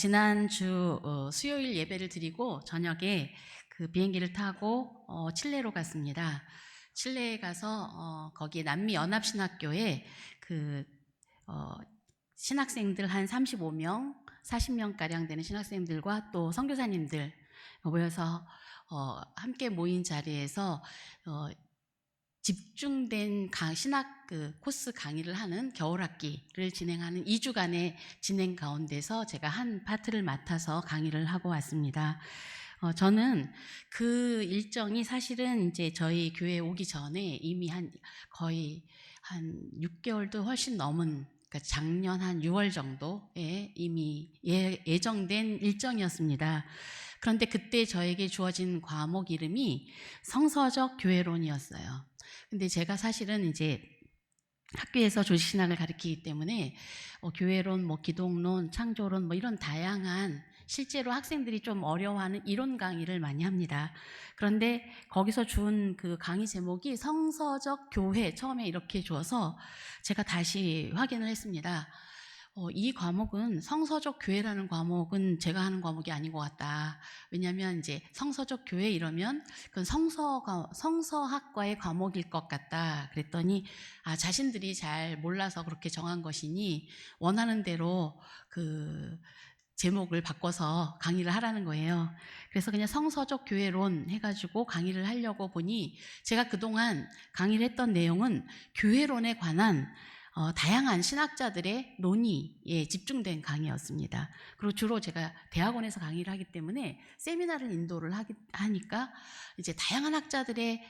지난주 수요일 예배를 드리고 저녁에 그 비행기를 타고 칠레로 갔습니다. 칠레에 가서 거기 남미 연합신학교에 그 신학생들 한 35명, 40명 가량 되는 신학생들과 또 선교사님들 모여서 함께 모인 자리에서 집중된 신학 코스 강의를 하는 겨울학기를 진행하는 2주간의 진행 가운데서 제가 한 파트를 맡아서 강의를 하고 왔습니다. 저는 그 일정이 사실은 이제 저희 교회에 오기 전에 이미 거의 한 6개월도 훨씬 넘은, 그러니까 작년 한 6월 정도에 이미 예정된 일정이었습니다. 그런데 그때 저에게 주어진 과목 이름이 성서적 교회론이었어요. 근데 제가 사실은 이제 학교에서 조직신학을 가르치기 때문에 교회론, 기독론, 창조론 이런 다양한 실제로 학생들이 좀 어려워하는 이론 강의를 많이 합니다. 그런데 거기서 준 그 강의 제목이 성서적 교회, 처음에 이렇게 줘서 제가 다시 확인을 했습니다. 이 과목은 성서적 교회라는 과목은 제가 하는 과목이 아닌 것 같다. 왜냐하면 이제 성서적 교회 이러면 그건 성서학과의 과목일 것 같다. 그랬더니 자신들이 잘 몰라서 그렇게 정한 것이니 원하는 대로 그 제목을 바꿔서 강의를 하라는 거예요. 그래서 그냥 성서적 교회론 해가지고 강의를 하려고 보니 제가 그동안 강의를 했던 내용은 교회론에 관한 다양한 신학자들의 논의에 집중된 강의였습니다. 그리고 주로 제가 대학원에서 강의를 하기 때문에 세미나를 인도를 하니까 이제 다양한 학자들의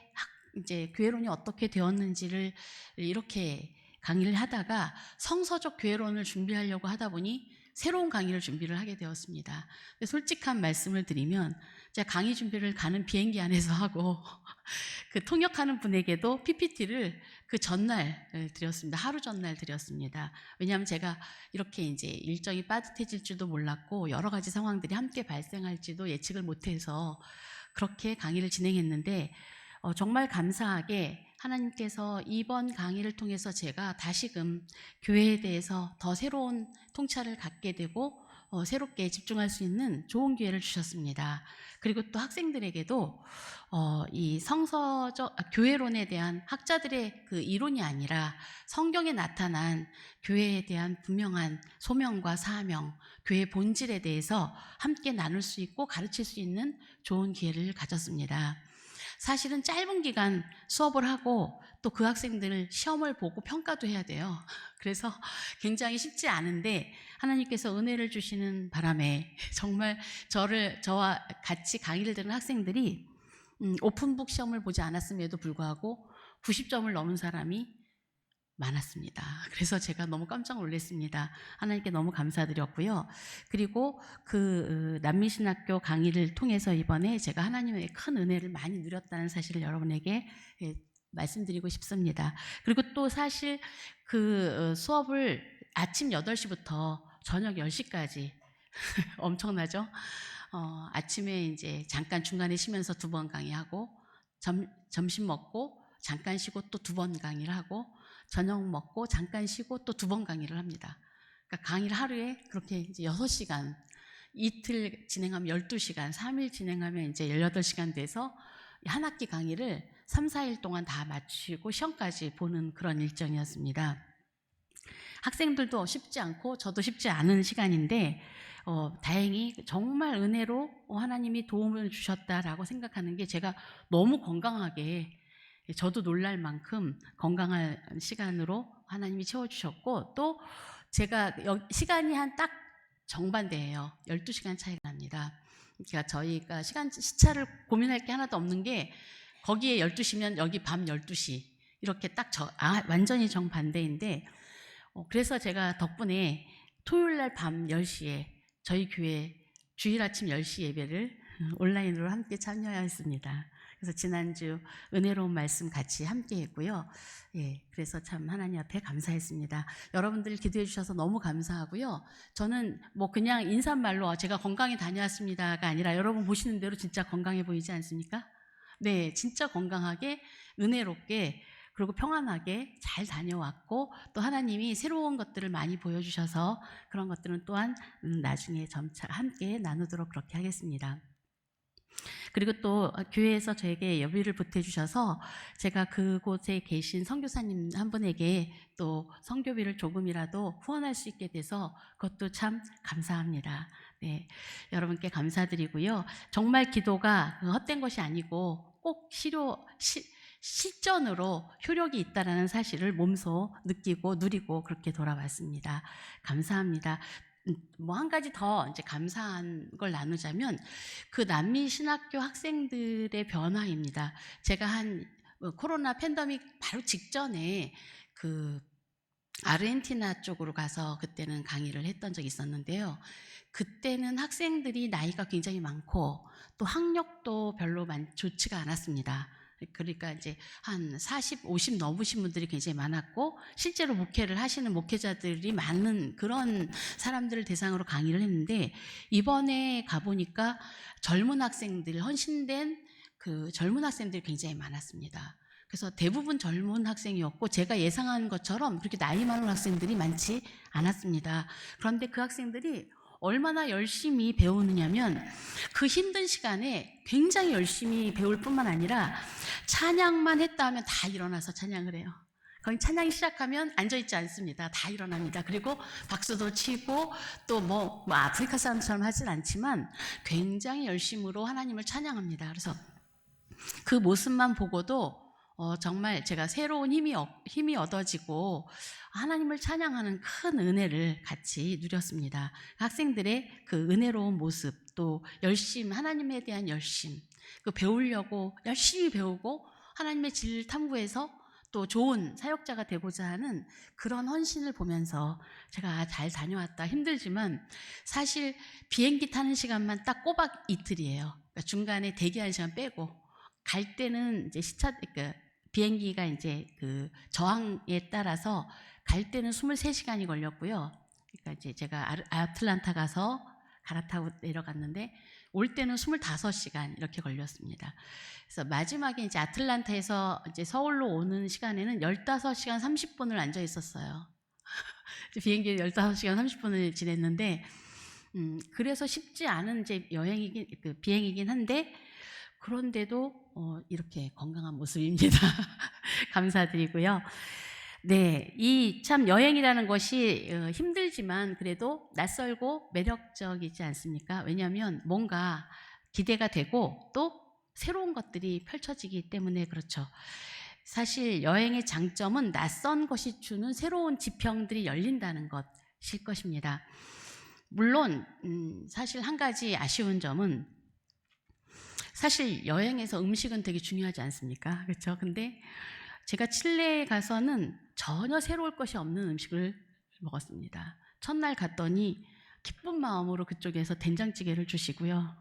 이제 교회론이 어떻게 되었는지를 이렇게 강의를 하다가 성서적 교회론을 준비하려고 하다 보니 새로운 강의를 준비를 하게 되었습니다. 솔직한 말씀을 드리면 제가 강의 준비를 가는 비행기 안에서 하고 그 통역하는 분에게도 PPT를 그 전날 드렸습니다. 하루 전날 드렸습니다. 왜냐하면 제가 이렇게 이제 일정이 빠듯해질 줄도 몰랐고 여러 가지 상황들이 함께 발생할지도 예측을 못해서 그렇게 강의를 진행했는데 정말 감사하게 하나님께서 이번 강의를 통해서 제가 다시금 교회에 대해서 더 새로운 통찰을 갖게 되고 새롭게 집중할 수 있는 좋은 기회를 주셨습니다. 그리고 또 학생들에게도 이 성서적 교회론에 대한 학자들의 그 이론이 아니라 성경에 나타난 교회에 대한 분명한 소명과 사명, 교회의 본질에 대해서 함께 나눌 수 있고 가르칠 수 있는 좋은 기회를 가졌습니다. 사실은 짧은 기간 수업을 하고 또 그 학생들을 시험을 보고 평가도 해야 돼요. 그래서 굉장히 쉽지 않은데 하나님께서 은혜를 주시는 바람에 정말 저와 같이 강의를 듣는 학생들이 오픈북 시험을 보지 않았음에도 불구하고 90점을 넘은 사람이 많았습니다. 그래서 제가 너무 깜짝 놀랐습니다. 하나님께 너무 감사드렸고요. 그리고 그 남미신학교 강의를 통해서 이번에 제가 하나님의 큰 은혜를 많이 누렸다는 사실을 여러분에게 말씀드리고 싶습니다. 그리고 또 사실 그 수업을 아침 8시부터 저녁 10시까지 엄청나죠? 아침에 이제 잠깐 중간에 쉬면서 2번 강의하고 점심 먹고 잠깐 쉬고 또 2번 강의를 하고 저녁 먹고 잠깐 쉬고 또 2번 강의를 합니다. 그러니까 강의를 하루에 그렇게 이제 6시간, 이틀 진행하면 12시간, 3일 진행하면 이제 18시간 돼서 한 학기 강의를 3, 4일 동안 다 마치고 시험까지 보는 그런 일정이었습니다. 학생들도 쉽지 않고 저도 쉽지 않은 시간인데 다행히 정말 은혜로 하나님이 도움을 주셨다라고 생각하는 게 제가 너무 건강하게 저도 놀랄 만큼 건강한 시간으로 하나님이 채워주셨고 또 제가 시간이 한 딱 정반대예요. 12시간 차이가 납니다. 그러니까 저희가 시차를 고민할 게 하나도 없는 게 거기에 12시면 여기 밤 12시 이렇게 딱 완전히 정반대인데 그래서 제가 덕분에 토요일날 밤 10시에 저희 교회 주일 아침 10시 예배를 온라인으로 함께 참여했습니다. 그래서 지난주 은혜로운 말씀 같이 함께 했고요. 그래서 참 하나님 앞에 감사했습니다. 여러분들 기도해 주셔서 너무 감사하고요. 저는 그냥 인사말로 제가 건강히 다녀왔습니다가 아니라 여러분 보시는 대로 진짜 건강해 보이지 않습니까? 네, 진짜 건강하게 은혜롭게 그리고 평안하게 잘 다녀왔고, 또 하나님이 새로운 것들을 많이 보여주셔서 그런 것들은 또한 나중에 점차 함께 나누도록 그렇게 하겠습니다. 그리고 또 교회에서 저에게 예비를 보태주셔서 제가 그곳에 계신 선교사님 한 분에게 또 선교비를 조금이라도 후원할 수 있게 돼서 그것도 참 감사합니다. 네, 여러분께 감사드리고요. 정말 기도가 헛된 것이 아니고 꼭 실전으로 효력이 있다라는 사실을 몸소 느끼고 누리고 그렇게 돌아왔습니다. 감사합니다. 뭐 한 가지 더 이제 감사한 걸 나누자면 그 남미 신학교 학생들의 변화입니다. 제가 한 코로나 팬데믹 바로 직전에 그 아르헨티나 쪽으로 가서 그때는 강의를 했던 적이 있었는데요. 그때는 학생들이 나이가 굉장히 많고 또 학력도 별로 좋지가 않았습니다. 그러니까 이제 한 40, 50 넘으신 분들이 굉장히 많았고 실제로 목회를 하시는 목회자들이 많은 그런 사람들을 대상으로 강의를 했는데, 이번에 가보니까 젊은 학생들, 헌신된 그 젊은 학생들이 굉장히 많았습니다. 그래서 대부분 젊은 학생이었고 제가 예상한 것처럼 그렇게 나이 많은 학생들이 많지 않았습니다. 그런데 그 학생들이 얼마나 열심히 배우느냐면 그 힘든 시간에 굉장히 열심히 배울 뿐만 아니라 찬양만 했다 하면 다 일어나서 찬양을 해요. 거의 찬양이 시작하면 앉아있지 않습니다. 다 일어납니다. 그리고 박수도 치고 또 뭐 아프리카 사람처럼 하진 않지만 굉장히 열심으로 하나님을 찬양합니다. 그래서 그 모습만 보고도 정말 제가 새로운 힘이 얻어지고 하나님을 찬양하는 큰 은혜를 같이 누렸습니다. 학생들의 그 은혜로운 모습, 또 열심, 하나님에 대한 열심, 그 배우려고 열심히 배우고 하나님의 질 탐구해서 또 좋은 사역자가 되고자 하는 그런 헌신을 보면서 제가 잘 다녀왔다, 힘들지만 사실 비행기 타는 시간만 딱 꼬박 이틀이에요. 그러니까 중간에 대기하는 시간 빼고 갈 때는 이제 그러니까 비행기가 이제 그 저항에 따라서 갈 때는 23시간이 걸렸고요. 그러니까 이제 제가 아틀란타 가서 갈아타고 내려갔는데 올 때는 25시간 이렇게 걸렸습니다. 그래서 마지막에 이제 아틀란타에서 이제 서울로 오는 시간에는 15시간 30분을 앉아 있었어요. 비행기에 15시간 30분을 지냈는데 그래서 쉽지 않은 이제 비행이긴 한데 그런데도 이렇게 건강한 모습입니다. 감사드리고요. 네, 이 참 여행이라는 것이 힘들지만 그래도 낯설고 매력적이지 않습니까? 왜냐하면 뭔가 기대가 되고 또 새로운 것들이 펼쳐지기 때문에 그렇죠. 사실 여행의 장점은 낯선 것이 주는 새로운 지평들이 열린다는 것일 것입니다. 물론 사실 한 가지 아쉬운 점은 사실 여행에서 음식은 되게 중요하지 않습니까? 그렇죠? 근데 제가 칠레에 가서는 전혀 새로울 것이 없는 음식을 먹었습니다. 첫날 갔더니 기쁜 마음으로 그쪽에서 된장찌개를 주시고요.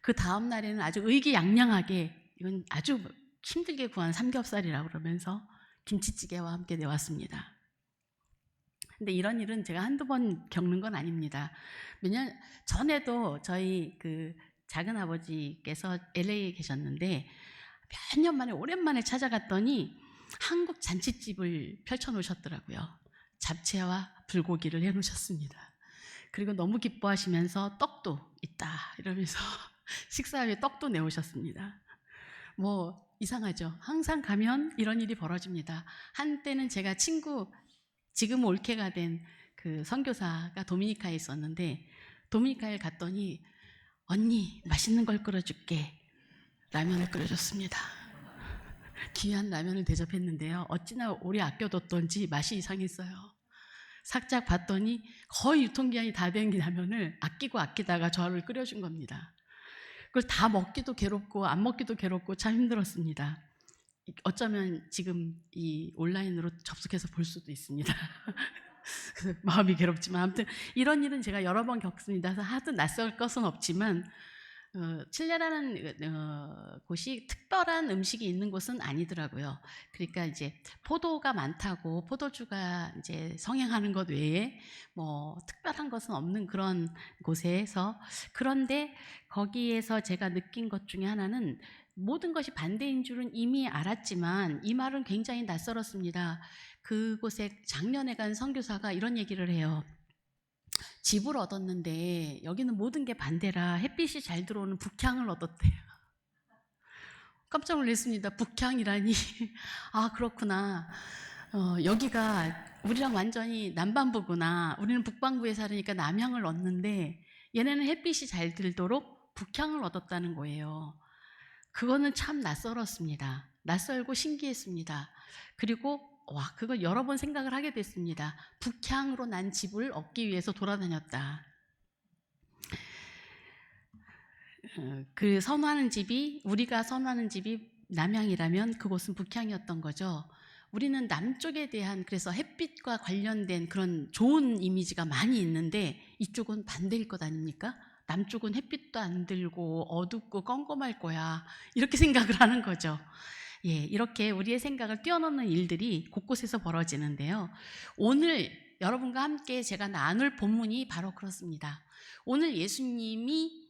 그 다음 날에는 아주 의기양양하게 이건 아주 힘들게 구한 삼겹살이라고 그러면서 김치찌개와 함께 내왔습니다. 근데 이런 일은 제가 한두 번 겪는 건 아닙니다. 몇년 전에도 저희 그 작은 아버지께서 LA에 계셨는데 몇 년 만에 오랜만에 찾아갔더니 한국 잔치집을 펼쳐 놓으셨더라고요. 잡채와 불고기를 해 놓으셨습니다. 그리고 너무 기뻐하시면서 떡도 있다 이러면서 식사 후에 떡도 내오셨습니다. 뭐 이상하죠. 항상 가면 이런 일이 벌어집니다. 한때는 제가 지금 올케가 된 그 선교사가 도미니카에 있었는데 도미니카에 갔더니 언니 맛있는 걸 끓여줄게. 라면을 끓여줬습니다. 귀한 라면을 대접했는데요. 어찌나 오래 아껴뒀던지 맛이 이상했어요. 살짝 봤더니 거의 유통기한이 다 된 라면을 아끼다가 저를 끓여준 겁니다. 그걸 다 먹기도 괴롭고 안 먹기도 괴롭고 참 힘들었습니다. 어쩌면 지금 이 온라인으로 접속해서 볼 수도 있습니다. 마음이 괴롭지만 아무튼 이런 일은 제가 여러 번 겪습니다. 그래서 하도 낯설 것은 없지만 칠레라는 곳이 특별한 음식이 있는 곳은 아니더라고요. 그러니까 이제 포도가 많다고 포도주가 이제 성행하는 것 외에 뭐 특별한 것은 없는 그런 곳에서, 그런데 거기에서 제가 느낀 것 중에 하나는 모든 것이 반대인 줄은 이미 알았지만 이 말은 굉장히 낯설었습니다. 그곳에 작년에 간 선교사가 이런 얘기를 해요. 집을 얻었는데 여기는 모든 게 반대라 햇빛이 잘 들어오는 북향을 얻었대요. 깜짝 놀랐습니다. 북향이라니. 아, 그렇구나. 여기가 우리랑 완전히 남반부구나. 우리는 북반구에 살으니까 남향을 얻는데 얘네는 햇빛이 잘 들도록 북향을 얻었다는 거예요. 그거는 참 낯설었습니다. 낯설고 신기했습니다. 그리고 그걸 여러 번 생각을 하게 됐습니다. 북향으로 난 집을 얻기 위해서 돌아다녔다. 우리가 선호하는 집이 남향이라면 그곳은 북향이었던 거죠. 우리는 남쪽에 대한, 그래서 햇빛과 관련된 그런 좋은 이미지가 많이 있는데 이쪽은 반대일 것 아닙니까? 남쪽은 햇빛도 안 들고 어둡고 껌껌할 거야, 이렇게 생각을 하는 거죠. 예, 이렇게 우리의 생각을 뛰어넘는 일들이 곳곳에서 벌어지는데요. 오늘 여러분과 함께 제가 나눌 본문이 바로 그렇습니다. 오늘 예수님이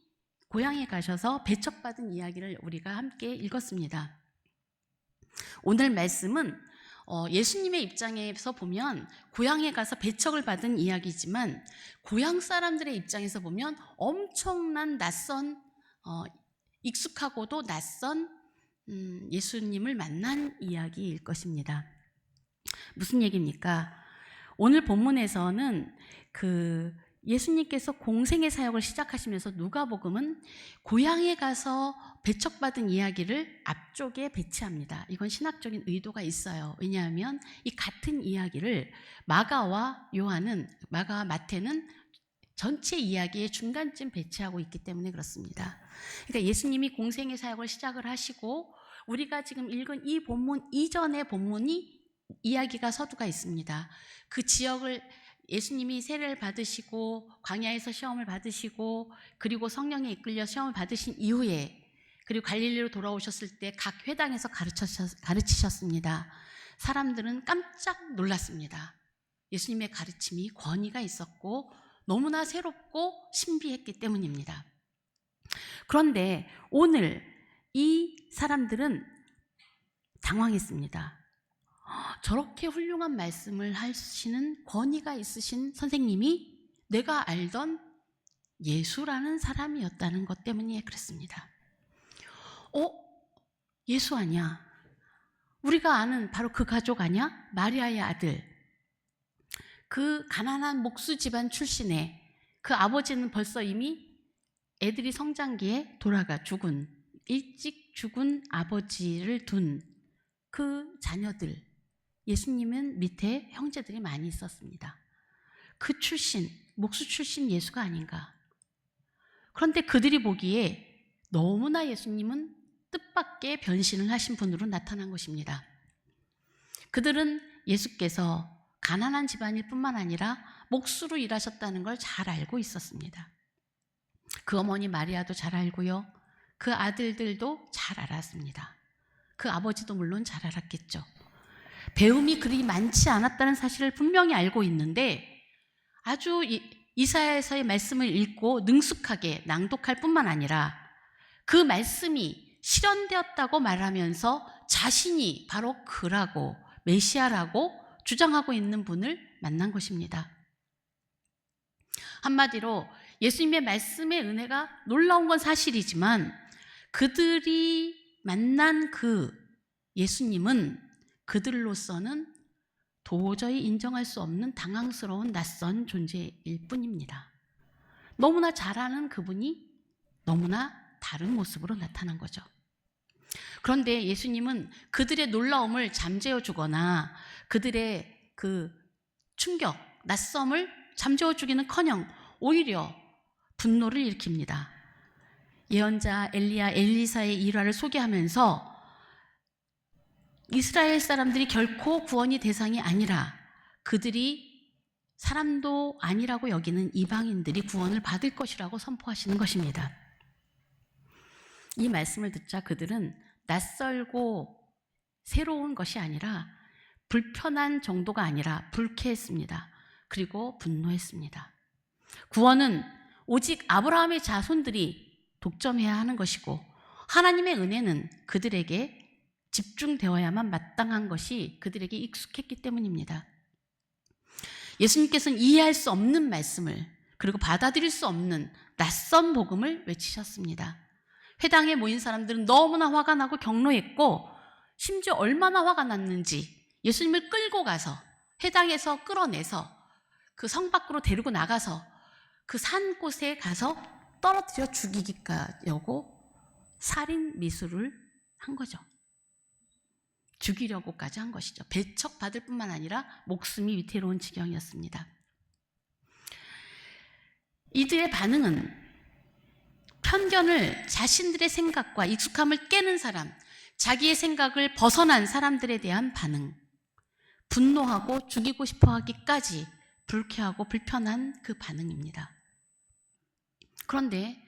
고향에 가셔서 배척받은 이야기를 우리가 함께 읽었습니다. 오늘 말씀은 예수님의 입장에서 보면 고향에 가서 배척을 받은 이야기지만 고향 사람들의 입장에서 보면 엄청난 낯선, 익숙하고도 낯선 예수님을 만난 이야기일 것입니다. 무슨 얘기입니까? 오늘 본문에서는 예수님께서 공생의 사역을 시작하시면서 누가복음은 고향에 가서 배척받은 이야기를 앞쪽에 배치합니다. 이건 신학적인 의도가 있어요. 왜냐하면 이 같은 이야기를 마가와 마태는 전체 이야기의 중간쯤 배치하고 있기 때문에 그렇습니다. 그러니까 예수님이 공생의 사역을 시작을 하시고 우리가 지금 읽은 이 본문 이전의 본문이 이야기가 서두가 있습니다. 그 지역을 예수님이 세례를 받으시고 광야에서 시험을 받으시고 그리고 성령에 이끌려 시험을 받으신 이후에, 그리고 갈릴리로 돌아오셨을 때 각 회당에서 가르치셨습니다. 사람들은 깜짝 놀랐습니다. 예수님의 가르침이 권위가 있었고 너무나 새롭고 신비했기 때문입니다. 그런데 오늘 이 사람들은 당황했습니다. 저렇게 훌륭한 말씀을 하시는 권위가 있으신 선생님이 내가 알던 예수라는 사람이었다는 것 때문에 그랬습니다. 예수 아니야? 우리가 아는 바로 그 가족 아니야? 마리아의 아들. 그 가난한 목수 집안 출신의 그 아버지는 벌써 이미 애들이 성장기에 일찍 죽은 아버지를 둔 그 자녀들, 예수님은 밑에 형제들이 많이 있었습니다. 그 목수 출신 예수가 아닌가. 그런데 그들이 보기에 너무나 예수님은 뜻밖의 변신을 하신 분으로 나타난 것입니다. 그들은 예수께서 가난한 집안일 뿐만 아니라 목수로 일하셨다는 걸 잘 알고 있었습니다. 그 어머니 마리아도 잘 알고요. 그 아들들도 잘 알았습니다. 그 아버지도 물론 잘 알았겠죠. 배움이 그리 많지 않았다는 사실을 분명히 알고 있는데 아주 이사야서의 말씀을 읽고 능숙하게 낭독할 뿐만 아니라 그 말씀이 실현되었다고 말하면서 자신이 바로 그라고 메시아라고 주장하고 있는 분을 만난 것입니다. 한마디로 예수님의 말씀의 은혜가 놀라운 건 사실이지만 그들이 만난 그 예수님은 그들로서는 도저히 인정할 수 없는 당황스러운 낯선 존재일 뿐입니다. 너무나 잘 아는 그분이 너무나 다른 모습으로 나타난 거죠. 그런데 예수님은 그들의 놀라움을 잠재워 주거나 그들의 그 충격, 낯섦을 잠재워 주기는커녕 오히려 분노를 일으킵니다. 예언자 엘리야, 엘리사의 일화를 소개하면서 이스라엘 사람들이 결코 구원의 대상이 아니라 그들이 사람도 아니라고 여기는 이방인들이 구원을 받을 것이라고 선포하시는 것입니다. 이 말씀을 듣자 그들은 낯설고 새로운 것이 아니라 불편한 정도가 아니라 불쾌했습니다. 그리고 분노했습니다. 구원은 오직 아브라함의 자손들이 독점해야 하는 것이고 하나님의 은혜는 그들에게 집중되어야만 마땅한 것이 그들에게 익숙했기 때문입니다. 예수님께서는 이해할 수 없는 말씀을 그리고 받아들일 수 없는 낯선 복음을 외치셨습니다. 회당에 모인 사람들은 너무나 화가 나고 격노했고 심지어 얼마나 화가 났는지 예수님을 끌고 가서 회당에서 끌어내서 그 성 밖으로 데리고 나가서 그 산 곳에 가서 떨어뜨려 죽이기까지 하고 살인 미수를 한 거죠. 죽이려고까지 한 것이죠. 배척받을 뿐만 아니라 목숨이 위태로운 지경이었습니다. 이들의 반응은 편견을 자신들의 생각과 익숙함을 깨는 사람, 자기의 생각을 벗어난 사람들에 대한 반응, 분노하고 죽이고 싶어 하기까지 불쾌하고 불편한 그 반응입니다. 그런데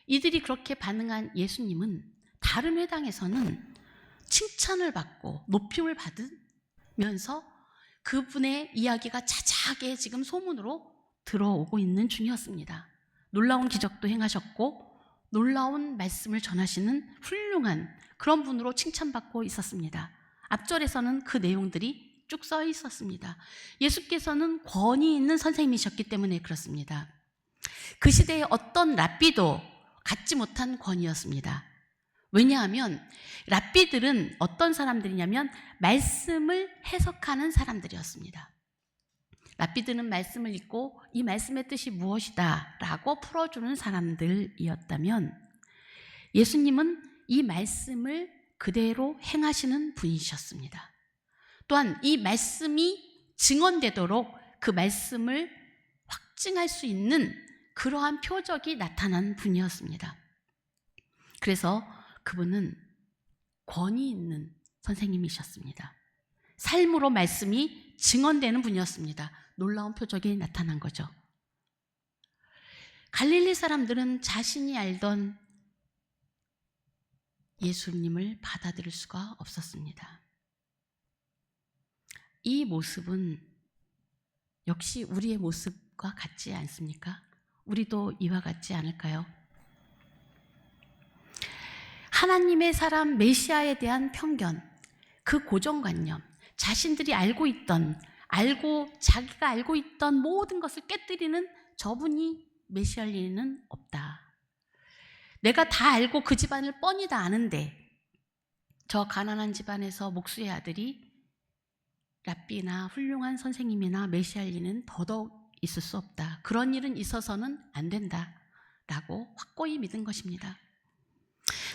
이들이 그렇게 반응한 예수님은 다른 회당에서는 칭찬을 받고 높임을 받으면서 그분의 이야기가 자자하게 지금 소문으로 들어오고 있는 중이었습니다. 놀라운 기적도 행하셨고 놀라운 말씀을 전하시는 훌륭한 그런 분으로 칭찬받고 있었습니다. 앞절에서는 그 내용들이 쭉 써 있었습니다. 예수께서는 권위 있는 선생님이셨기 때문에 그렇습니다. 그 시대의 어떤 랍비도 갖지 못한 권위였습니다. 왜냐하면 랍비들은 어떤 사람들이냐면 말씀을 해석하는 사람들이었습니다. 랍비들은 말씀을 읽고 이 말씀의 뜻이 무엇이다 라고 풀어주는 사람들이었다면 예수님은 이 말씀을 그대로 행하시는 분이셨습니다. 또한 이 말씀이 증언되도록 그 말씀을 확증할 수 있는 그러한 표적이 나타난 분이었습니다. 그래서 그분은 권위 있는 선생님이셨습니다. 삶으로 말씀이 증언되는 분이었습니다. 놀라운 표적이 나타난 거죠. 갈릴리 사람들은 자신이 알던 예수님을 받아들일 수가 없었습니다. 이 모습은 역시 우리의 모습과 같지 않습니까? 우리도 이와 같지 않을까요? 하나님의 사람 메시아에 대한 편견, 그 고정관념, 자신들이 자기가 알고 있던 모든 것을 깨뜨리는 저분이 메시아일 리는 없다. 내가 다 알고 그 집안을 뻔히 다 아는데 저 가난한 집안에서 목수의 아들이 랍비나 훌륭한 선생님이나 메시아일 리는 더더욱 있을 수 없다. 그런 일은 있어서는 안 된다. 라고 확고히 믿은 것입니다.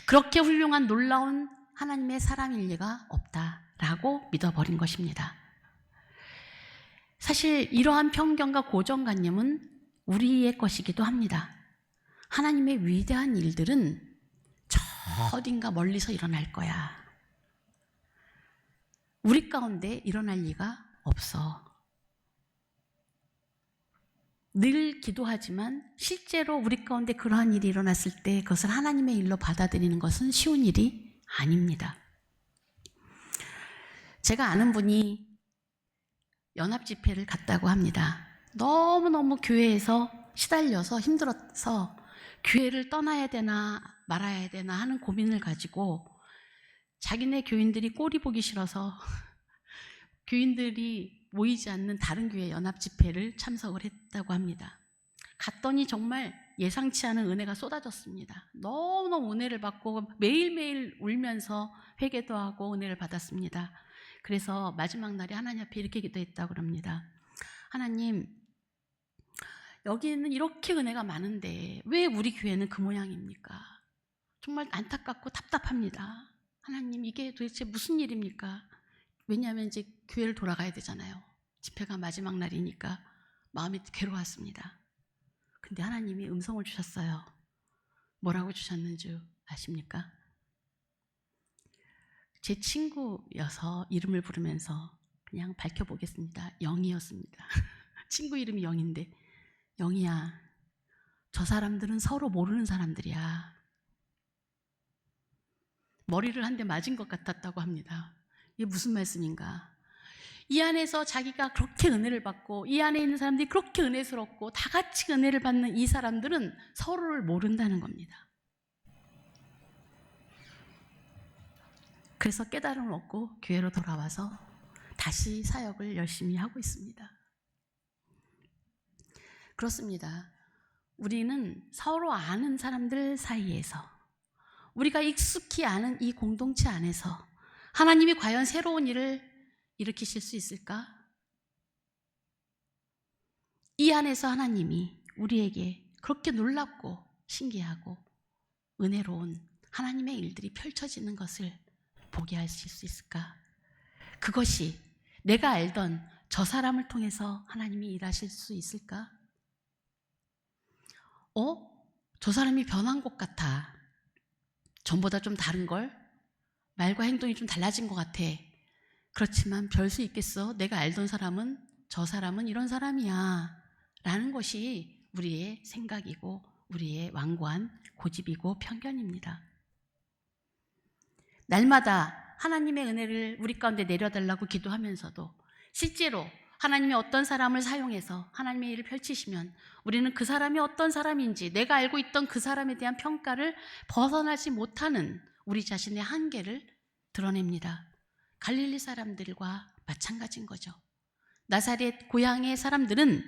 그렇게 훌륭한 놀라운 하나님의 사람일 리가 없다라고 믿어버린 것입니다. 사실 이러한 편견과 고정관념은 우리의 것이기도 합니다. 하나님의 위대한 일들은 저 어딘가 멀리서 일어날 거야. 우리 가운데 일어날 리가 없어. 늘 기도하지만 실제로 우리 가운데 그러한 일이 일어났을 때 그것을 하나님의 일로 받아들이는 것은 쉬운 일이 아닙니다. 제가 아는 분이 연합 집회를 갔다고 합니다. 너무너무 교회에서 시달려서 힘들어서 교회를 떠나야 되나 말아야 되나 하는 고민을 가지고 자기네 교인들이 꼴이 보기 싫어서 교인들이 모이지 않는 다른 교회 연합 집회를 참석을 했다고 합니다. 갔더니 정말 예상치 않은 은혜가 쏟아졌습니다. 너무너무 은혜를 받고 매일매일 울면서 회개도 하고 은혜를 받았습니다. 그래서 마지막 날에 하나님 앞에 이렇게 기도했다고 합니다. 하나님, 여기는 이렇게 은혜가 많은데 왜 우리 교회는 그 모양입니까? 정말 안타깝고 답답합니다. 하나님, 이게 도대체 무슨 일입니까? 왜냐하면 이제 교회를 돌아가야 되잖아요. 집회가 마지막 날이니까 마음이 괴로웠습니다. 근데 하나님이 음성을 주셨어요. 뭐라고 주셨는지 아십니까? 제 친구여서 이름을 부르면서 그냥 밝혀보겠습니다. 영이었습니다. 친구 이름이 영인데, 영이야, 저 사람들은 서로 모르는 사람들이야. 머리를 한 대 맞은 것 같았다고 합니다. 이게 무슨 말씀인가? 이 안에서 자기가 그렇게 은혜를 받고 이 안에 있는 사람들이 그렇게 은혜스럽고 다 같이 은혜를 받는 이 사람들은 서로를 모른다는 겁니다. 그래서 깨달음을 얻고 교회로 돌아와서 다시 사역을 열심히 하고 있습니다. 그렇습니다. 우리는 서로 아는 사람들 사이에서, 우리가 익숙히 아는 이 공동체 안에서 하나님이 과연 새로운 일을 일으키실 수 있을까? 이 안에서 하나님이 우리에게 그렇게 놀랍고 신기하고 은혜로운 하나님의 일들이 펼쳐지는 것을 보게 하실 수 있을까? 그것이 내가 알던 저 사람을 통해서 하나님이 일하실 수 있을까? 저 사람이 변한 것 같아. 전보다 좀 다른걸? 말과 행동이 좀 달라진 것 같아. 그렇지만 별 수 있겠어? 내가 알던 사람은, 저 사람은 이런 사람이야 라는 것이 우리의 생각이고 우리의 완고한 고집이고 편견입니다. 날마다 하나님의 은혜를 우리 가운데 내려달라고 기도하면서도 실제로 하나님이 어떤 사람을 사용해서 하나님의 일을 펼치시면 우리는 그 사람이 어떤 사람인지, 내가 알고 있던 그 사람에 대한 평가를 벗어나지 못하는 우리 자신의 한계를 드러냅니다. 갈릴리 사람들과 마찬가지인 거죠. 나사렛 고향의 사람들은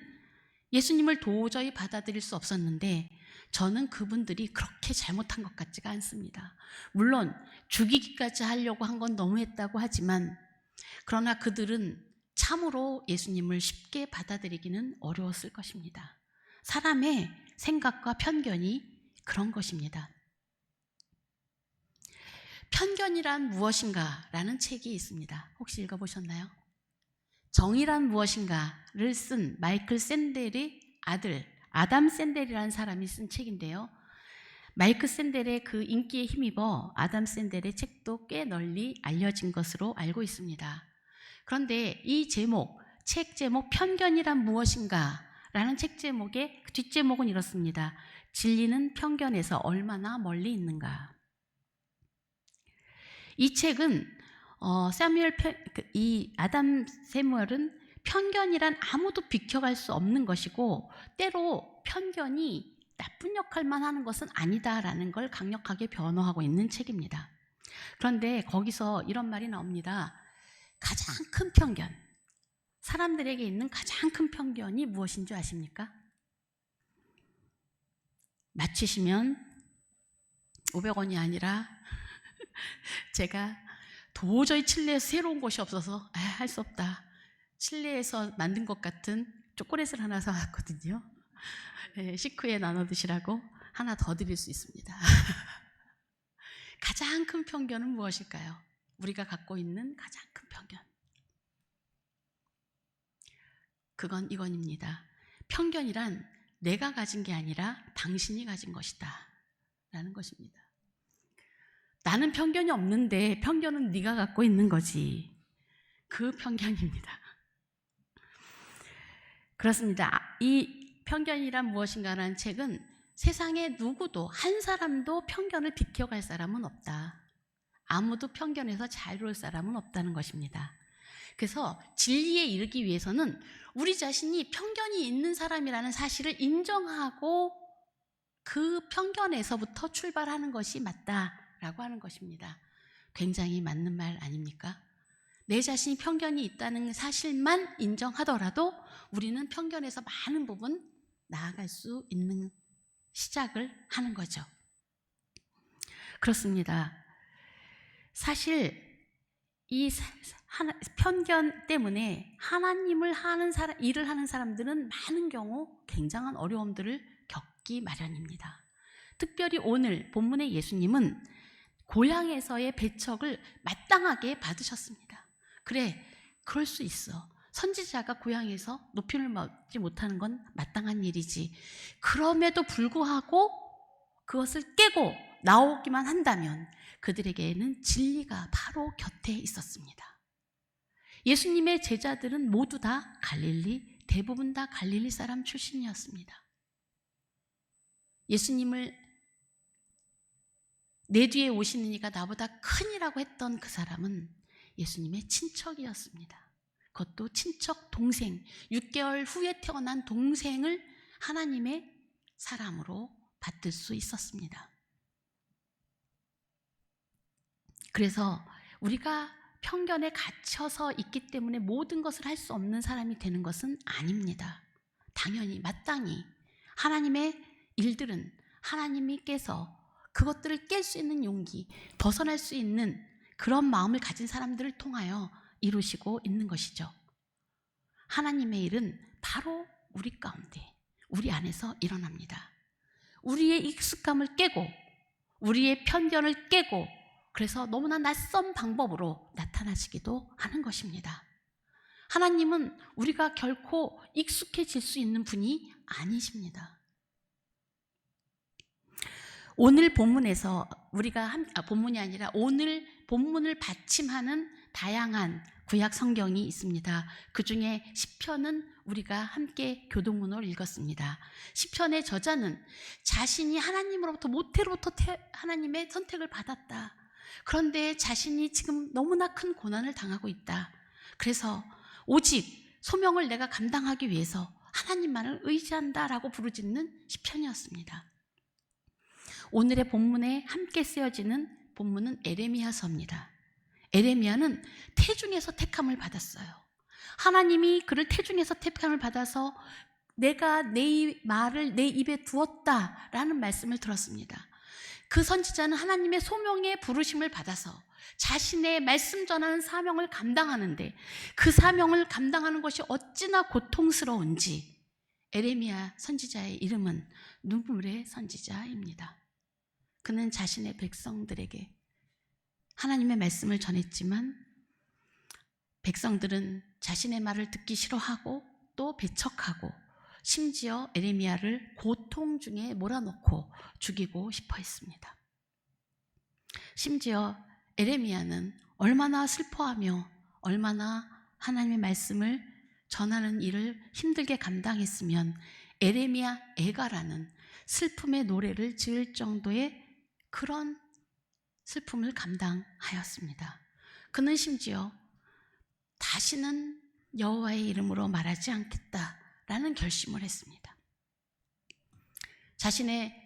예수님을 도저히 받아들일 수 없었는데 저는 그분들이 그렇게 잘못한 것 같지가 않습니다. 물론 죽이기까지 하려고 한 건 너무했다고 하지만, 그러나 그들은 참으로 예수님을 쉽게 받아들이기는 어려웠을 것입니다. 사람의 생각과 편견이 그런 것입니다. 편견이란 무엇인가? 라는 책이 있습니다. 혹시 읽어보셨나요? 정의란 무엇인가를 쓴 마이클 샌델의 아들 아담 샌델이라는 사람이 쓴 책인데요. 마이클 샌델의 그 인기에 힘입어 아담 샌델의 책도 꽤 널리 알려진 것으로 알고 있습니다. 그런데 이 제목, 책 제목 편견이란 무엇인가? 라는 책 제목의 뒷제목은 이렇습니다. 진리는 편견에서 얼마나 멀리 있는가? 이 책은 이 아담 세무엘은 편견이란 아무도 비켜갈 수 없는 것이고 때로 편견이 나쁜 역할만 하는 것은 아니다라는 걸 강력하게 변호하고 있는 책입니다. 그런데 거기서 이런 말이 나옵니다. 가장 큰 편견, 사람들에게 있는 가장 큰 편견이 무엇인 줄 아십니까? 맞히시면 500원이 아니라 제가 도저히 칠레에서 새로운 것이 없어서 할 수 없다. 칠레에서 만든 것 같은 초콜릿을 하나 사왔거든요. 식후에 나눠 드시라고 하나 더 드릴 수 있습니다. 가장 큰 편견은 무엇일까요? 우리가 갖고 있는 가장 큰 편견. 그건 이건입니다. 편견이란 내가 가진 게 아니라 당신이 가진 것이다 라는 것입니다. 나는 편견이 없는데 편견은 네가 갖고 있는 거지. 그 편견입니다. 그렇습니다. 이 편견이란 무엇인가라는 책은 세상에 누구도 한 사람도 편견을 비켜갈 사람은 없다. 아무도 편견에서 자유로울 사람은 없다는 것입니다. 그래서 진리에 이르기 위해서는 우리 자신이 편견이 있는 사람이라는 사실을 인정하고 그 편견에서부터 출발하는 것이 맞다라고 하는 것입니다. 굉장히 맞는 말 아닙니까? 내 자신이 편견이 있다는 사실만 인정하더라도 우리는 편견에서 많은 부분 나아갈 수 있는 시작을 하는 거죠. 그렇습니다. 사실 이 편견 때문에 하나님을 일을 하는 사람들은 많은 경우 굉장한 어려움들을 겪기 마련입니다. 특별히 오늘 본문의 예수님은 고향에서의 배척을 마땅하게 받으셨습니다. 그래, 그럴 수 있어. 선지자가 고향에서 높임을 받지 못하는 건 마땅한 일이지. 그럼에도 불구하고 그것을 깨고 나오기만 한다면 그들에게는 진리가 바로 곁에 있었습니다. 예수님의 제자들은 모두 다 대부분 다 갈릴리 사람 출신이었습니다. 예수님을 내 뒤에 오시는 이가 나보다 크니라고 했던 그 사람은 예수님의 친척이었습니다. 그것도 친척 동생, 6개월 후에 태어난 동생을 하나님의 사람으로 받들 수 있었습니다. 그래서 우리가 편견에 갇혀서 있기 때문에 모든 것을 할 수 없는 사람이 되는 것은 아닙니다. 당연히 마땅히 하나님의 일들은 하나님께서 그것들을 깰 수 있는 용기, 벗어날 수 있는 그런 마음을 가진 사람들을 통하여 이루시고 있는 것이죠. 하나님의 일은 바로 우리 가운데, 우리 안에서 일어납니다. 우리의 익숙함을 깨고 우리의 편견을 깨고 그래서 너무나 낯선 방법으로 나타나시기도 하는 것입니다. 하나님은 우리가 결코 익숙해질 수 있는 분이 아니십니다. 오늘 본문에서 우리가 본문이 아니라 오늘 본문을 받침하는 다양한 구약 성경이 있습니다. 그 중에 시편은 우리가 함께 교동문으로 읽었습니다. 시편의 저자는 자신이 하나님으로부터 모태로부터 하나님의 선택을 받았다. 그런데 자신이 지금 너무나 큰 고난을 당하고 있다. 그래서 오직 소명을 내가 감당하기 위해서 하나님만을 의지한다라고 부르짖는 시편이었습니다. 오늘의 본문에 함께 쓰여지는 본문은 에레미야서입니다. 에레미야는 태중에서 택함을 받았어요. 하나님이 그를 태중에서 택함을 받아서 내가 내 말을 내 입에 두었다라는 말씀을 들었습니다. 그 선지자는 하나님의 소명의 부르심을 받아서 자신의 말씀 전하는 사명을 감당하는데 그 사명을 감당하는 것이 어찌나 고통스러운지 에레미야 선지자의 이름은 눈물의 선지자입니다. 그는 자신의 백성들에게 하나님의 말씀을 전했지만 백성들은 자신의 말을 듣기 싫어하고 또 배척하고 심지어 에레미야를 고통 중에 몰아넣고 죽이고 싶어 했습니다. 심지어 에레미야는 얼마나 슬퍼하며 얼마나 하나님의 말씀을 전하는 일을 힘들게 감당했으면 에레미야 애가라는 슬픔의 노래를 지을 정도의 그런 슬픔을 감당하였습니다. 그는 심지어 다시는 여호와의 이름으로 말하지 않겠다라는 결심을 했습니다. 자신의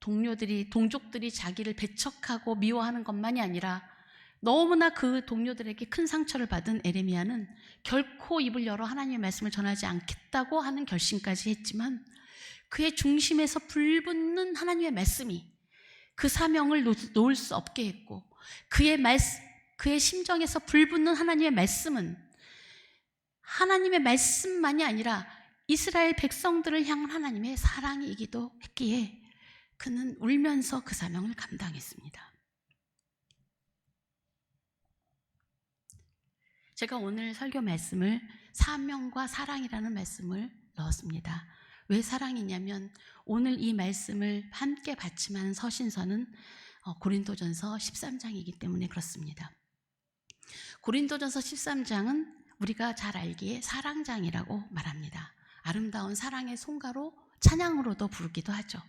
동족들이 자기를 배척하고 미워하는 것만이 아니라 너무나 그 동료들에게 큰 상처를 받은 에레미야는 결코 입을 열어 하나님의 말씀을 전하지 않겠다고 하는 결심까지 했지만 그의 중심에서 불붙는 하나님의 말씀이 그 사명을 놓을 수 없게 했고 그의 심정에서 불붙는 하나님의 말씀은 하나님의 말씀만이 아니라 이스라엘 백성들을 향한 하나님의 사랑이기도 했기에 그는 울면서 그 사명을 감당했습니다. 제가 오늘 설교 말씀을 사명과 사랑이라는 말씀을 넣었습니다. 왜 사랑이냐면 오늘 이 말씀을 함께 받침하는 서신서는 고린도전서 13장이기 때문에 그렇습니다. 고린도전서 13장은 우리가 잘 알기에 사랑장이라고 말합니다. 아름다운 사랑의 송가로 찬양으로도 부르기도 하죠.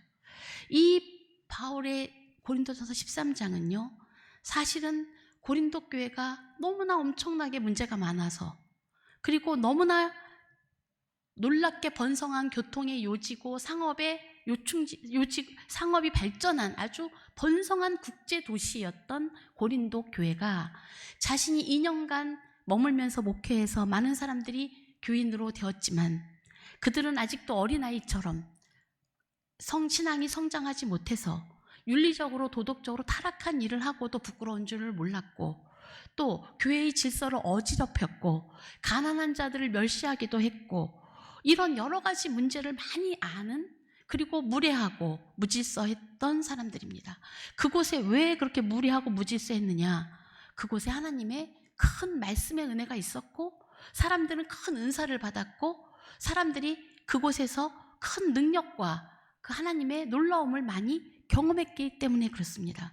이 바울의 고린도전서 13장은요, 사실은 고린도 교회가 너무나 엄청나게 문제가 많아서 그리고 너무나 놀랍게 번성한 교통의 요지고 상업이 발전한 아주 번성한 국제 도시였던 고린도 교회가 자신이 2년간 머물면서 목회해서 많은 사람들이 교인으로 되었지만 그들은 아직도 어린아이처럼 신앙이 성장하지 못해서 윤리적으로 도덕적으로 타락한 일을 하고도 부끄러운 줄을 몰랐고 또 교회의 질서를 어지럽혔고 가난한 자들을 멸시하기도 했고 이런 여러 가지 문제를 많이 아는 그리고 무례하고 무질서했던 사람들입니다. 그곳에 왜 그렇게 무례하고 무질서했느냐? 그곳에 하나님의 큰 말씀의 은혜가 있었고 사람들은 큰 은사를 받았고 사람들이 그곳에서 큰 능력과 그 하나님의 놀라움을 많이 경험했기 때문에 그렇습니다.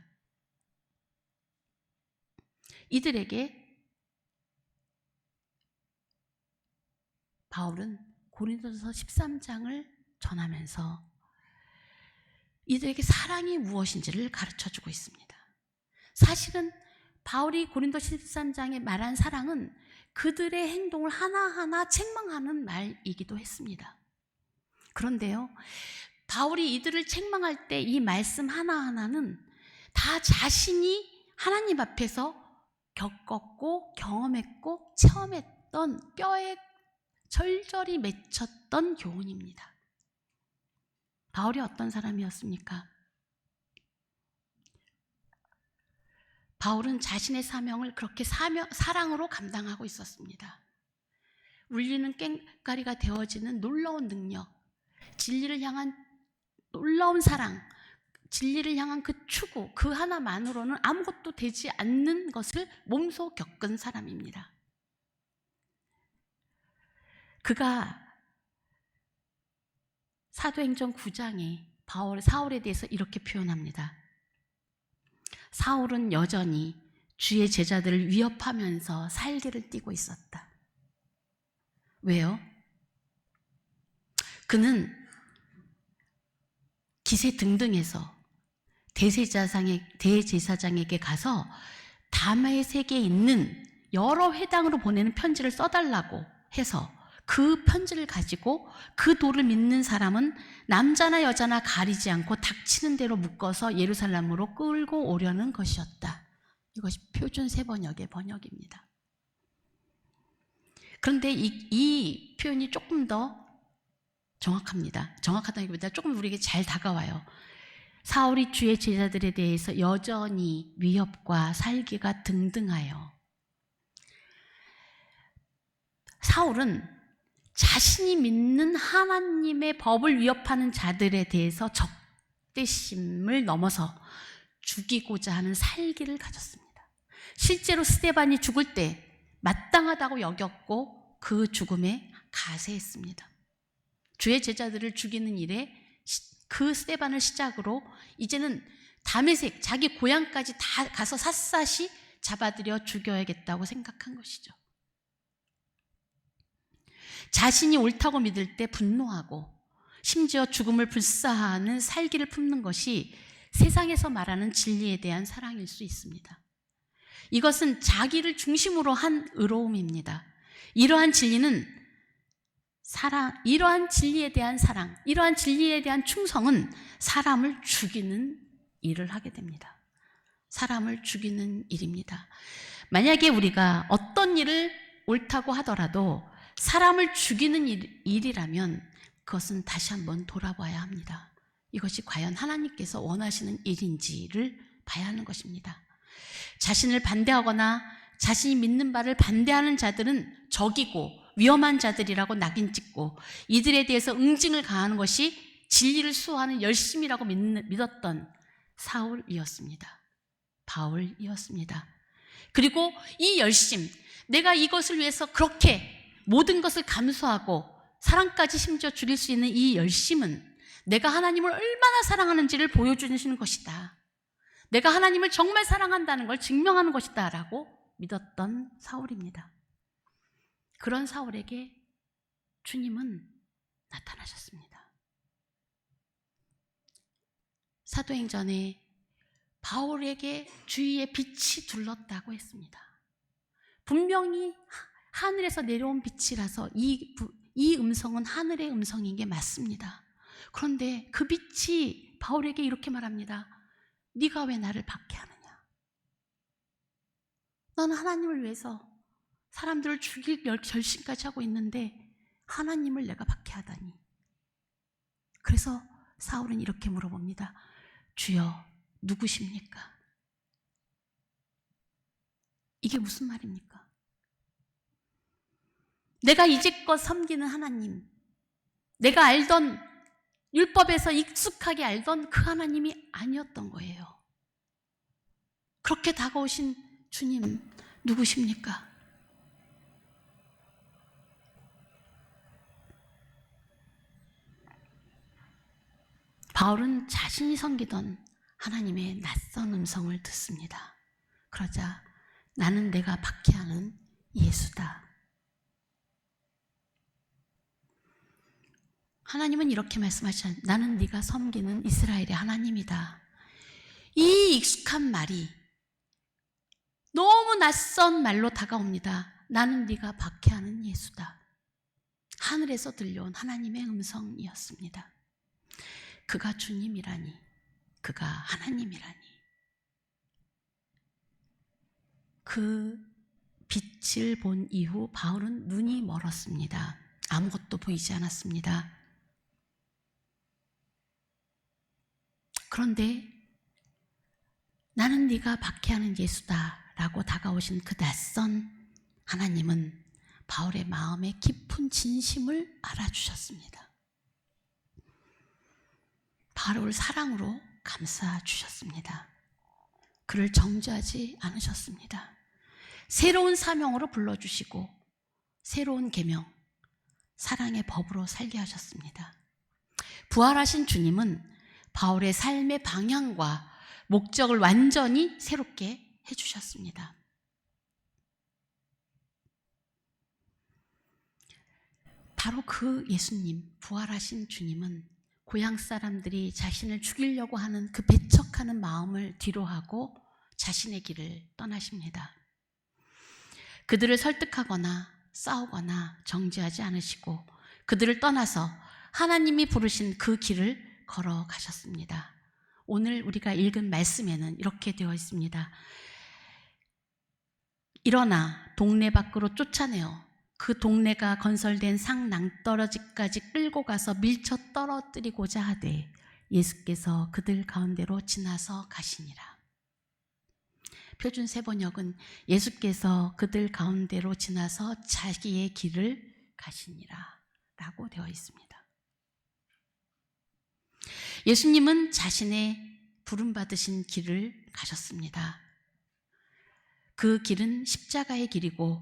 이들에게 바울은 고린도전서 13장을 전하면서 이들에게 사랑이 무엇인지를 가르쳐주고 있습니다. 사실은 바울이 고린도 13장에 말한 사랑은 그들의 행동을 하나하나 책망하는 말이기도 했습니다. 그런데요, 바울이 이들을 책망할 때 이 말씀 하나하나는 다 자신이 하나님 앞에서 겪었고 경험했고 체험했던 뼈에 절절히 맺혔던 교훈입니다. 바울이 어떤 사람이었습니까? 바울은 자신의 사명을 그렇게 사랑으로 감당하고 있었습니다. 울리는 꽹과리가 되어지는 놀라운 능력, 진리를 향한 놀라운 사랑, 진리를 향한 그 추구, 그 하나만으로는 아무것도 되지 않는 것을 몸소 겪은 사람입니다. 그가 사도행전 9장에 사울에 대해서 이렇게 표현합니다. 사울은 여전히 주의 제자들을 위협하면서 살기를 띠고 있었다. 왜요? 그는 기세등등해서 대제사장에게 가서 다메섹에 있는 여러 회당으로 보내는 편지를 써달라고 해서 그 편지를 가지고 그 도를 믿는 사람은 남자나 여자나 가리지 않고 닥치는 대로 묶어서 예루살렘으로 끌고 오려는 것이었다. 이것이 표준 세번역의 번역입니다. 그런데 이 표현이 조금 더 정확합니다. 정확하다기보다 조금 우리에게 잘 다가와요. 사울이 주의 제자들에 대해서 여전히 위협과 살기가 등등하여. 사울은 자신이 믿는 하나님의 법을 위협하는 자들에 대해서 적대심을 넘어서 죽이고자 하는 살기를 가졌습니다. 실제로 스데반이 죽을 때 마땅하다고 여겼고 그 죽음에 가세했습니다. 주의 제자들을 죽이는 일에 그 스데반을 시작으로 이제는 다메섹, 자기 고향까지 다 가서 샅샅이 잡아들여 죽여야겠다고 생각한 것이죠. 자신이 옳다고 믿을 때 분노하고 심지어 죽음을 불사하는 살기를 품는 것이 세상에서 말하는 진리에 대한 사랑일 수 있습니다. 이것은 자기를 중심으로 한 의로움입니다. 이러한 진리는 이러한 진리에 대한 사랑, 이러한 진리에 대한 충성은 사람을 죽이는 일을 하게 됩니다. 사람을 죽이는 일입니다. 만약에 우리가 어떤 일을 옳다고 하더라도 사람을 죽이는 일이라면 그것은 다시 한번 돌아봐야 합니다. 이것이 과연 하나님께서 원하시는 일인지를 봐야 하는 것입니다. 자신을 반대하거나 자신이 믿는 바를 반대하는 자들은 적이고 위험한 자들이라고 낙인 찍고 이들에 대해서 응징을 가하는 것이 진리를 수호하는 열심이라고 믿었던 사울이었습니다. 바울이었습니다. 그리고 이 열심, 내가 이것을 위해서 그렇게 모든 것을 감수하고 사랑까지 심지어 죽일 수 있는 이 열심은 내가 하나님을 얼마나 사랑하는지를 보여주시는 것이다. 내가 하나님을 정말 사랑한다는 걸 증명하는 것이다 라고 믿었던 사울입니다. 그런 사울에게 주님은 나타나셨습니다. 사도행전에 바울에게 주위에 빛이 둘렀다고 했습니다. 분명히 하늘에서 내려온 빛이라서 이 음성은 하늘의 음성인 게 맞습니다. 그런데 그 빛이 바울에게 이렇게 말합니다. 네가 왜 나를 박해하느냐? 너는 하나님을 위해서 사람들을 죽일 결심까지 하고 있는데 하나님을 내가 박해하다니. 그래서 사울은 이렇게 물어봅니다. 주여, 누구십니까? 이게 무슨 말입니까? 내가 이제껏 섬기는 하나님, 내가 알던 율법에서 익숙하게 알던 그 하나님이 아니었던 거예요. 그렇게 다가오신 주님 누구십니까? 바울은 자신이 섬기던 하나님의 낯선 음성을 듣습니다. 그러자 나는 내가 박해하는 예수다. 하나님은 이렇게 말씀하시잖아요. 나는 네가 섬기는 이스라엘의 하나님이다. 이 익숙한 말이 너무 낯선 말로 다가옵니다. 나는 네가 박해하는 예수다. 하늘에서 들려온 하나님의 음성이었습니다. 그가 주님이라니, 그가 하나님이라니. 그 빛을 본 이후 바울은 눈이 멀었습니다. 아무것도 보이지 않았습니다. 그런데 나는 네가 박해하는 예수다 라고 다가오신 그 낯선 하나님은 바울의 마음의 깊은 진심을 알아주셨습니다. 바울을 사랑으로 감싸주셨습니다. 그를 정죄하지 않으셨습니다. 새로운 사명으로 불러주시고 새로운 계명, 사랑의 법으로 살게 하셨습니다. 부활하신 주님은 바울의 삶의 방향과 목적을 완전히 새롭게 해주셨습니다. 바로 그 예수님, 부활하신 주님은 고향 사람들이 자신을 죽이려고 하는 그 배척하는 마음을 뒤로하고 자신의 길을 떠나십니다. 그들을 설득하거나 싸우거나 정죄하지 않으시고 그들을 떠나서 하나님이 부르신 그 길을 걸어가셨습니다. 오늘 우리가 읽은 말씀에는 이렇게 되어 있습니다. 일어나 동네 밖으로 쫓아내어 그 동네가 건설된 상 낭떠러지까지 끌고 가서 밀쳐 떨어뜨리고자 하되 예수께서 그들 가운데로 지나서 가시니라. 표준 세번역은 예수께서 그들 가운데로 지나서 자기의 길을 가시니라 라고 되어 있습니다. 예수님은 자신의 부름받으신 길을 가셨습니다. 그 길은 십자가의 길이고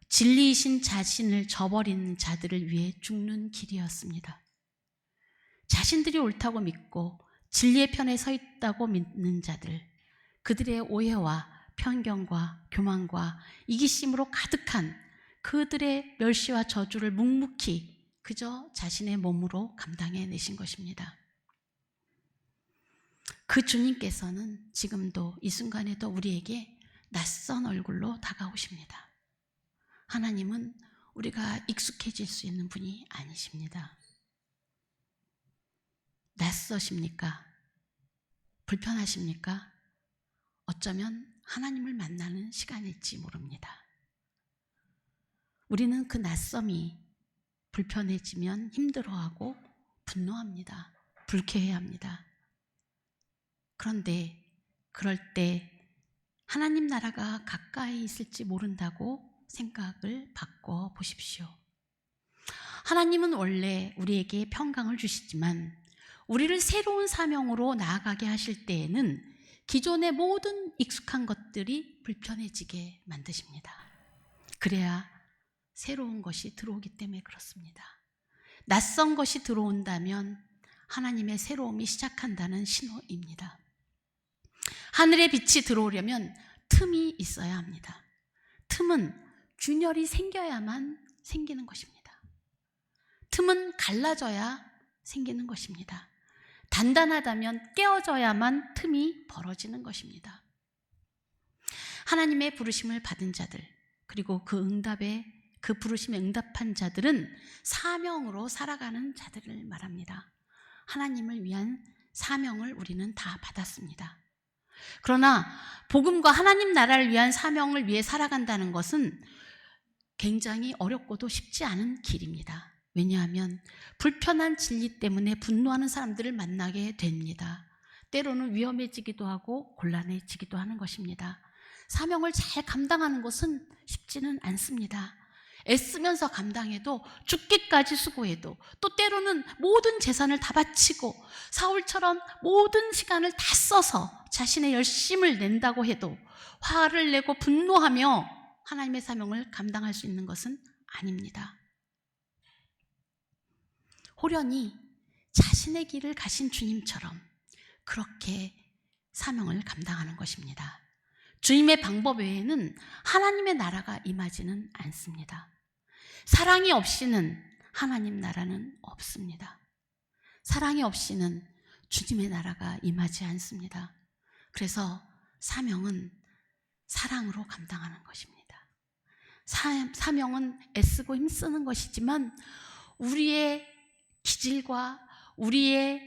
진리이신 자신을 저버리는 자들을 위해 죽는 길이었습니다. 자신들이 옳다고 믿고 진리의 편에 서 있다고 믿는 자들, 그들의 오해와 편견과 교만과 이기심으로 가득한 그들의 멸시와 저주를 묵묵히 그저 자신의 몸으로 감당해 내신 것입니다. 그 주님께서는 지금도 이 순간에도 우리에게 낯선 얼굴로 다가오십니다. 하나님은 우리가 익숙해질 수 있는 분이 아니십니다. 낯서십니까? 불편하십니까? 어쩌면 하나님을 만나는 시간일지 모릅니다. 우리는 그 낯섦이 불편해지면 힘들어하고 분노합니다. 불쾌해합니다. 그런데 그럴 때 하나님 나라가 가까이 있을지 모른다고 생각을 바꿔 보십시오. 하나님은 원래 우리에게 평강을 주시지만 우리를 새로운 사명으로 나아가게 하실 때에는 기존의 모든 익숙한 것들이 불편해지게 만드십니다. 그래야 새로운 것이 들어오기 때문에 그렇습니다. 낯선 것이 들어온다면 하나님의 새로움이 시작한다는 신호입니다. 하늘의 빛이 들어오려면 틈이 있어야 합니다. 틈은 균열이 생겨야만 생기는 것입니다. 틈은 갈라져야 생기는 것입니다. 단단하다면 깨어져야만 틈이 벌어지는 것입니다. 하나님의 부르심을 받은 자들, 그리고 그 부르심에 응답한 자들은 사명으로 살아가는 자들을 말합니다. 하나님을 위한 사명을 우리는 다 받았습니다. 그러나 복음과 하나님 나라를 위한 사명을 위해 살아간다는 것은 굉장히 어렵고도 쉽지 않은 길입니다. 왜냐하면 불편한 진리 때문에 분노하는 사람들을 만나게 됩니다. 때로는 위험해지기도 하고 곤란해지기도 하는 것입니다. 사명을 잘 감당하는 것은 쉽지는 않습니다. 애쓰면서 감당해도, 죽기까지 수고해도, 또 때로는 모든 재산을 다 바치고 사울처럼 모든 시간을 다 써서 자신의 열심을 낸다고 해도 화를 내고 분노하며 하나님의 사명을 감당할 수 있는 것은 아닙니다. 호련히 자신의 길을 가신 주님처럼 그렇게 사명을 감당하는 것입니다. 주님의 방법 외에는 하나님의 나라가 임하지는 않습니다. 사랑이 없이는 하나님 나라는 없습니다. 사랑이 없이는 주님의 나라가 임하지 않습니다. 그래서 사명은 사랑으로 감당하는 것입니다. 사명은 애쓰고 힘쓰는 것이지만 우리의 기질과 우리의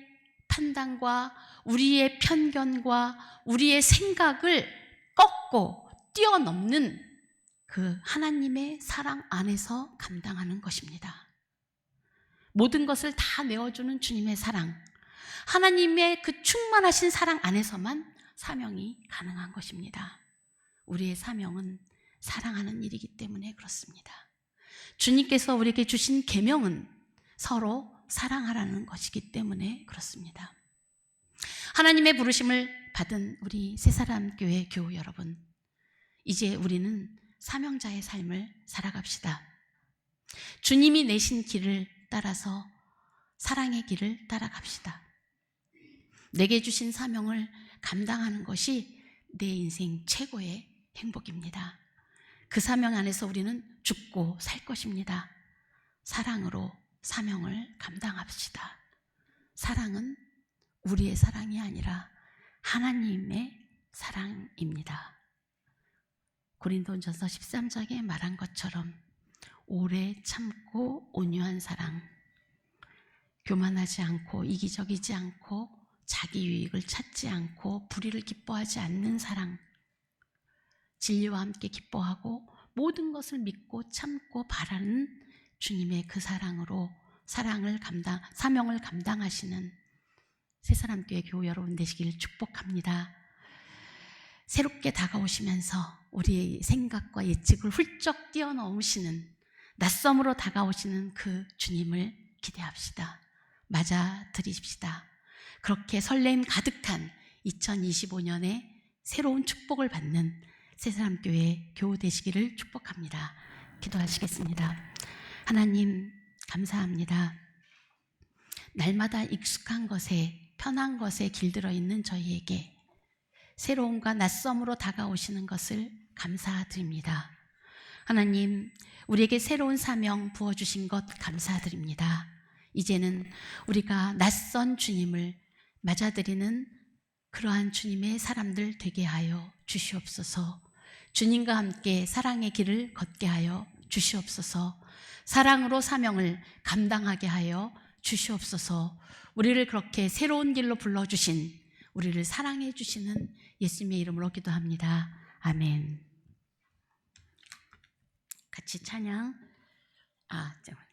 판단과 우리의 편견과 우리의 생각을 꺾고 뛰어넘는 그 하나님의 사랑 안에서 감당하는 것입니다. 모든 것을 다 메워주는 주님의 사랑, 하나님의 그 충만하신 사랑 안에서만 사명이 가능한 것입니다. 우리의 사명은 사랑하는 일이기 때문에 그렇습니다. 주님께서 우리에게 주신 계명은 서로 사랑하라는 것이기 때문에 그렇습니다. 하나님의 부르심을 받은 우리 새사람교회 교우 여러분, 이제 우리는 사명자의 삶을 살아갑시다. 주님이 내신 길을 따라서 사랑의 길을 따라갑시다. 내게 주신 사명을 감당하는 것이 내 인생 최고의 행복입니다. 그 사명 안에서 우리는 죽고 살 것입니다. 사랑으로 사명을 감당합시다. 사랑은 우리의 사랑이 아니라 하나님의 사랑입니다. 고린도전서 13장에 말한 것처럼 오래 참고 온유한 사랑, 교만하지 않고 이기적이지 않고 자기 유익을 찾지 않고 불의를 기뻐하지 않는 사랑, 진리와 함께 기뻐하고 모든 것을 믿고 참고 바라는 주님의 그 사랑으로 사명을 감당하시는 새사람교회 교우 여러분 되시기를 축복합니다. 새롭게 다가오시면서 우리의 생각과 예측을 훌쩍 뛰어넘으시는 낯섦으로 다가오시는 그 주님을 기대합시다. 맞아들이십시다. 그렇게 설렘 가득한 2025년에 새로운 축복을 받는 새사람교회 교우 되시기를 축복합니다. 기도하시겠습니다. 하나님 감사합니다. 날마다 익숙한 것에 편한 것에 길들어 있는 저희에게 새로움과 낯섦으로 다가오시는 것을 감사드립니다. 하나님, 우리에게 새로운 사명 부어주신 것 감사드립니다. 이제는 우리가 낯선 주님을 맞아들이는 그러한 주님의 사람들 되게 하여 주시옵소서. 주님과 함께 사랑의 길을 걷게 하여 주시옵소서. 사랑으로 사명을 감당하게 하여 주시옵소서. 우리를 그렇게 새로운 길로 불러주신, 우리를 사랑해 주시는 예수님의 이름으로 기도합니다. 아멘. 같이 찬양. 잠깐만.